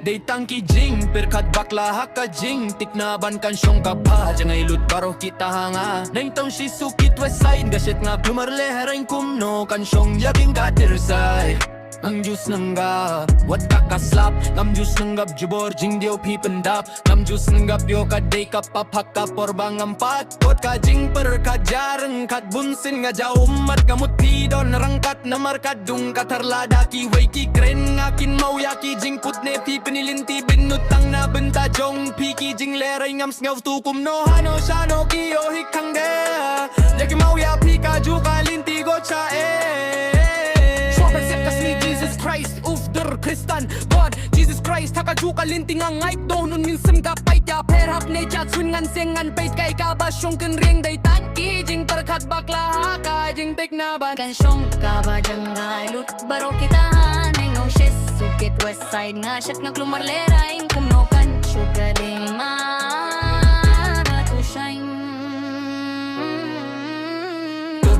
Day tangki Jing, perkat bakla haka Jing. Tiknaban kan syong kapa, jangay lut baro kita hanga. Naing taon si ukit west side, gasyat nga plumar lehraiñ kumno. Kan syong yabing katirsay ang juice nanggap, wat kakaslap. Ngam juice nanggap jubor, Jing dio pipendap. Ngam juice nanggap yo kaday kapapak kapor bangam patkot. Ka Jing perkat jarang kat bunsin nga jaumat. Kamut tidon rangkat na markadung katarlada ki way ki kren ngakin mau yaki Jing putne pi penilinti binutang na benta jong piki Jing lehraiñ ngam sngaw tukum no hano shano kiyo hikang de. Yaki mau ya pika juga linti go cha Jesus Christ, der Kristan God, Jesus Christ, haka juga linting ang ngaip do. Nun minsan kapay kya perhap ne chat swin ngan sengan bait kay kabasyong kan ring day tanki Jing perkat bakla haka Jing tiknaban kan syong kaba jangay lut baro kita nengong shis ukit west side nga syat nga klumar lehraiñ kumno kan syuga ding matusyay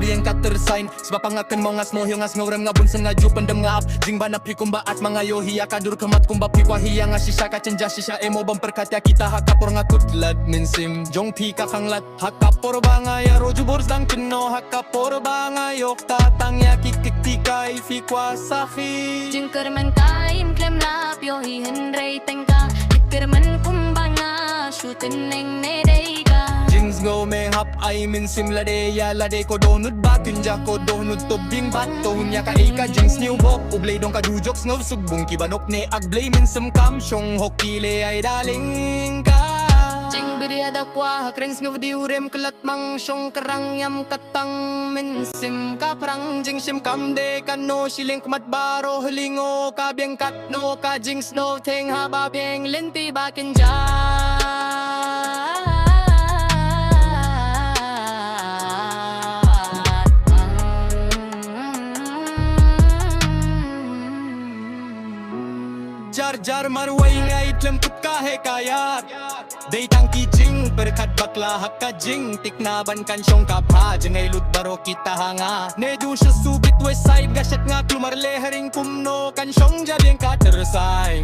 yang katersain sebab pangakan mo ngas mohyo ngas ngawram nga bunsan nga jupan dem nga ap Jing banap hikumba at mga yohiya kadur kamat kumba pikwa hiya nga sisa ka cenja sisa emo bang perkatya kita hakapor nga kutlat minsim jong pika kanglat hakapor ba nga yaro jubor dang kino hakapor ba nga yok tatang ya kikiktikay fikwa sahi Jing kerman kain klem lap yohi henrei tengka kerman kumba nga syutin neng nedei ka Jing's go me hap ay minsim lade ya lade ko donut batin ja ko donut tubing bato nya ka ika Jing's new bok ublay dong ka dujok snow sugbong kibanok ne agblay minsim kam syong hokile ay daling ka Jing biriada kwa hakrens ngaw di urem kelat mang syong kerang yam katang minsim ka prang Jing sim kam de kano siling kumat baro helingo ka biang kat no ka Jing's no teng haba biang linti bakin ja jar marway nga itlem put kahe kayat day tangki Jing perkat bakla haka Jing tiknaban kan syong kapha jangay lut baro kita hanga ne du siya subit west side gasyat nga klumar lehraiñ kumno kan syong jabing katersay